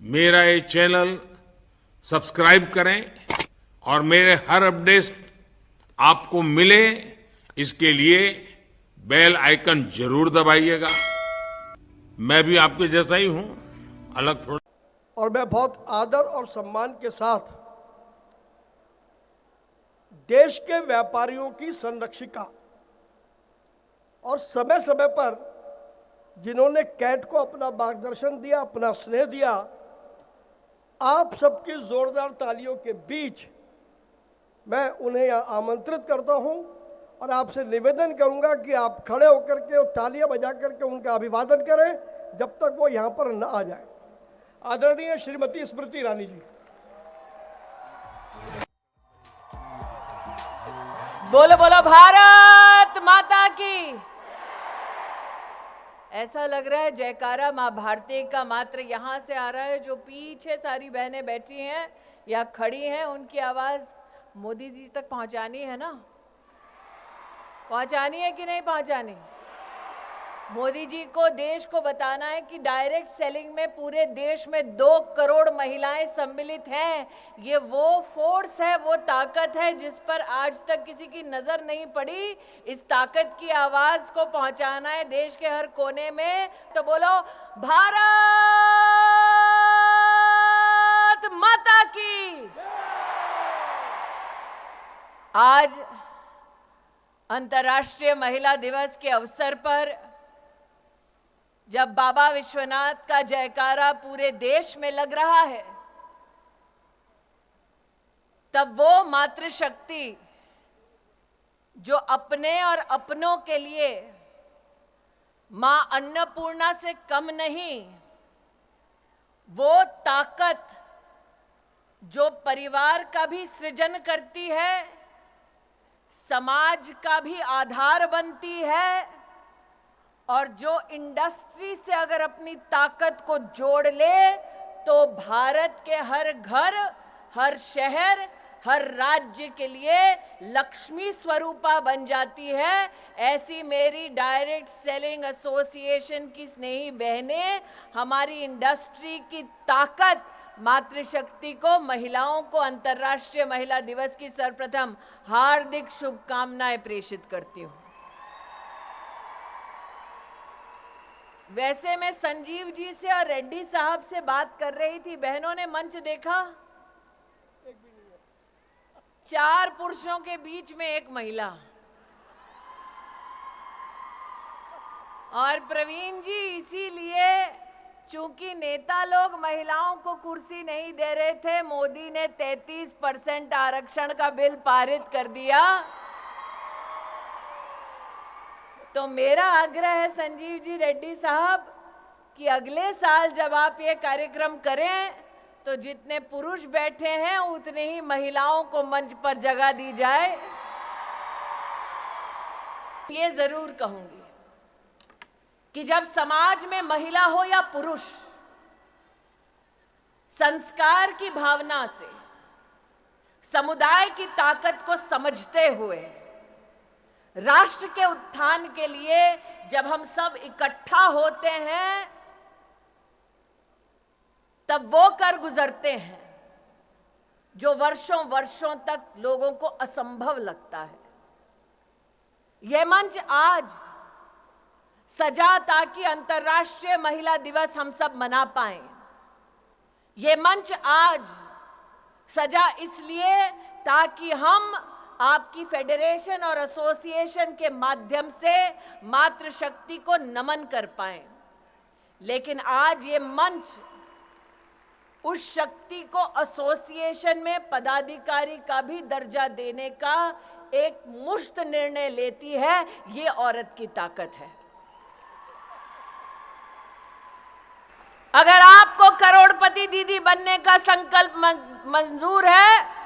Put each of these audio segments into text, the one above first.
मेरा ये channel subscribe करें और मेरे हर अपडेट आपको मिले इसके लिए बेल आइकन जरूर दबाइएगा। मैं भी आपके जैसा ही हूं, अलग थोड़ा। और मैं बहुत आदर और सम्मान के साथ देश के व्यापारियों की संरक्षिका और समय समय पर जिन्होंने कैट को अपना मार्गदर्शन दिया, अपना स्नेह दिया, आप सबकी जोरदार तालियों के बीच मैं उन्हें यहाँ आमंत्रित करता हूँ और आपसे निवेदन करूँगा कि आप खड़े होकर के और तालियां बजा करके उनका अभिवादन करें जब तक वो यहाँ पर न आ जाए। आदरणीय श्रीमती स्मृति ईरानी जी। बोलो बोलो भारत माता की। ऐसा लग रहा है जयकारा माँ भारती का मात्र यहाँ से आ रहा है। जो पीछे सारी बहनें बैठी हैं या खड़ी हैं, उनकी आवाज मोदी जी तक पहुँचानी है ना? पहुँचानी है कि नहीं पहुँचानी? मोदी जी को देश को बताना है कि डायरेक्ट सेलिंग में पूरे देश में 2 करोड़ महिलाएं सम्मिलित हैं। ये वो फोर्स है, वो ताकत है जिस पर आज तक किसी की नजर नहीं पड़ी। इस ताकत की आवाज को पहुंचाना है देश के हर कोने में। तो बोलो भारत माता की। आज अंतर्राष्ट्रीय महिला दिवस के अवसर पर जब बाबा विश्वनाथ का जयकारा पूरे देश में लग रहा है, तब वो मातृशक्ति जो अपने और अपनों के लिए मां अन्नपूर्णा से कम नहीं, वो ताकत जो परिवार का भी सृजन करती है, समाज का भी आधार बनती है, और जो इंडस्ट्री से अगर अपनी ताकत को जोड़ ले तो भारत के हर घर, हर शहर, हर राज्य के लिए लक्ष्मी स्वरूपा बन जाती है। ऐसी मेरी डायरेक्ट सेलिंग एसोसिएशन की स्नेही बहनें हमारी इंडस्ट्री की ताकत मातृशक्ति को, महिलाओं को अंतर्राष्ट्रीय महिला दिवस की सर्वप्रथम हार्दिक शुभकामनाएं प्रेषित करती हूं। वैसे मैं संजीव जी से और रेड्डी साहब से बात कर रही थी। बहनों ने मंच देखा? 4 पुरुषों के बीच में 1 महिला। और प्रवीण जी, इसीलिए चूंकि नेता लोग महिलाओं को कुर्सी नहीं दे रहे थे, मोदी ने 33% आरक्षण का बिल पारित कर दिया। तो मेरा आग्रह है संजीव जी, रेड्डी साहब, कि अगले साल जब आप ये कार्यक्रम करें तो जितने पुरुष बैठे हैं उतने ही महिलाओं को मंच पर जगह दी जाए। ये जरूर कहूंगी कि जब समाज में महिला हो या पुरुष, संस्कार की भावना से समुदाय की ताकत को समझते हुए राष्ट्र के उत्थान के लिए जब हम सब इकट्ठा होते हैं, तब वो कर गुजरते हैं जो वर्षों वर्षों तक लोगों को असंभव लगता है। यह मंच आज सजा ताकि अंतर्राष्ट्रीय महिला दिवस हम सब मना पाएं। ये मंच आज सजा इसलिए ताकि हम आपकी फेडरेशन और एसोसिएशन के माध्यम से मातृशक्ति को नमन कर पाएं। लेकिन आज ये मंच उस शक्ति को एसोसिएशन में पदाधिकारी का भी दर्जा देने का एक मुश्त निर्णय लेती है। ये औरत की ताकत है। अगर आपको करोड़पति दीदी बनने का संकल्प मंजूर है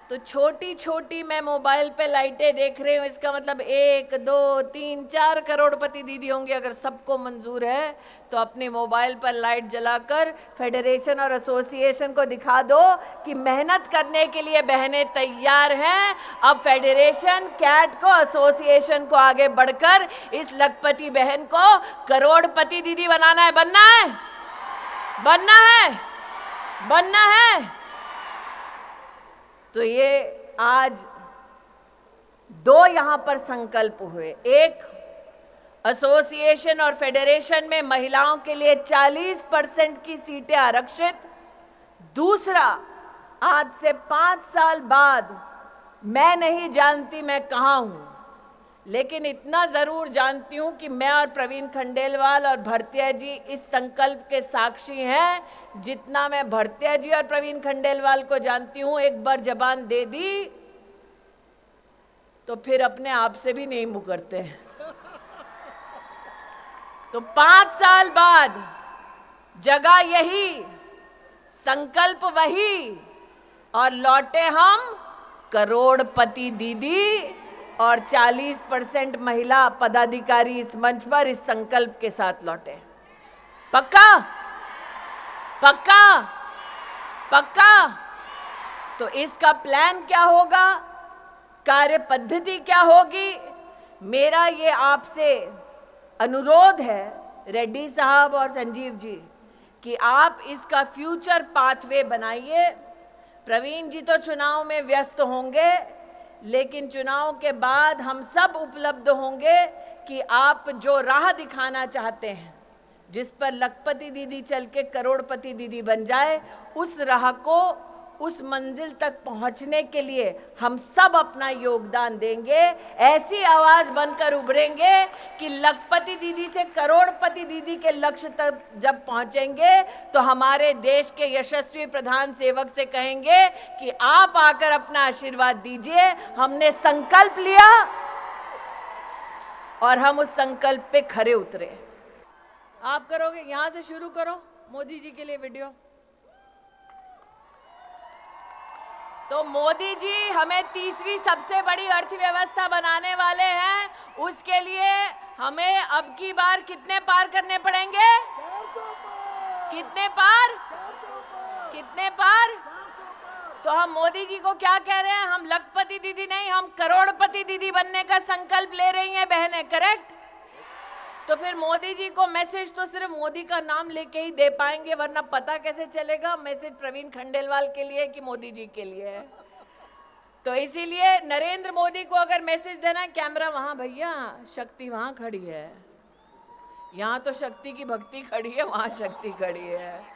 तो छोटी छोटी मैं मोबाइल पे लाइटें देख रही हूँ, इसका मतलब 1, 2, 3, 4 करोड़पति दीदी होंगे। अगर सबको मंजूर है तो अपने मोबाइल पर लाइट जलाकर फेडरेशन और एसोसिएशन को दिखा दो कि मेहनत करने के लिए बहनें तैयार हैं। अब फेडरेशन, कैट को, एसोसिएशन को आगे बढ़कर इस लखपति बहन को करोड़पति दीदी बनाना है। बनना है, बनना है। बनना है। तो ये आज दो यहां पर संकल्प हुए। एक, एसोसिएशन और फेडरेशन में महिलाओं के लिए 40% की सीटें आरक्षित। दूसरा, आज से 5 साल बाद मैं नहीं जानती मैं कहां हूं, लेकिन इतना जरूर जानती हूं कि मैं और प्रवीण खंडेलवाल और भरतिया जी इस संकल्प के साक्षी हैं। जितना मैं भरतिया जी और प्रवीण खंडेलवाल को जानती हूं, एक बार जबान दे दी तो फिर अपने आप से भी नहीं मुकरते हैं। तो 5 साल बाद जगह यही, संकल्प वही, और लौटे हम करोड़पति दीदी और 40% महिला पदाधिकारी इस मंच पर इस संकल्प के साथ लौटे। पक्का? पक्का? पक्का? तो इसका प्लान क्या होगा, कार्य पद्धति क्या होगी? मेरा ये आपसे अनुरोध है रेड्डी साहब और संजीव जी कि आप इसका फ्यूचर पाथवे बनाइए। प्रवीण जी तो चुनाव में व्यस्त होंगे, लेकिन चुनाव के बाद हम सब उपलब्ध होंगे कि आप जो राह दिखाना चाहते हैं, जिस पर लखपति दीदी चल के करोड़पति दीदी बन जाए, उस राह को, उस मंजिल तक पहुंचने के लिए हम सब अपना योगदान देंगे। ऐसी आवाज बनकर उभरेंगे कि लखपति दीदी से करोड़पति दीदी के लक्ष्य तक जब पहुंचेंगे तो हमारे देश के यशस्वी प्रधान सेवक से कहेंगे कि आप आकर अपना आशीर्वाद दीजिए। हमने संकल्प लिया और हम उस संकल्प पे खरे उतरे। आप करोगे? यहां से शुरू करो मोदी जी के लिए वीडियो। तो मोदी जी हमें तीसरी सबसे बड़ी अर्थव्यवस्था बनाने वाले हैं। उसके लिए हमें अब की बार कितने पार करने पड़ेंगे? 400 पार। कितने पार? 400 पार। कितने पार? 400 पार। तो हम मोदी जी को क्या कह रहे हैं? हम लखपति दीदी नहीं, हम करोड़पति दीदी बनने का संकल्प ले रही हैं बहनें। करेक्ट? तो फिर मोदी जी को मैसेज तो सिर्फ मोदी का नाम लेके ही दे पाएंगे, वरना पता कैसे चलेगा मैसेज प्रवीण खंडेलवाल के लिए कि मोदी जी के लिए है। तो इसीलिए नरेंद्र मोदी को अगर मैसेज देना है, कैमरा वहां भैया, शक्ति वहां खड़ी है। यहाँ तो शक्ति की भक्ति खड़ी है, वहां शक्ति खड़ी है।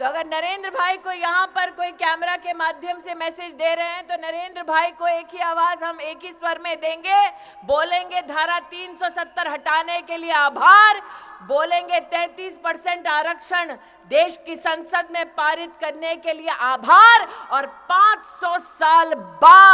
तो अगर नरेंद्र भाई को यहाँ पर कोई कैमरा के माध्यम से मैसेज दे रहे हैं, तो नरेंद्र भाई को एक ही आवाज हम एक ही स्वर में देंगे, बोलेंगे धारा 370 हटाने के लिए आभार, बोलेंगे 33% आरक्षण देश की संसद में पारित करने के लिए आभार, और 500 साल बाद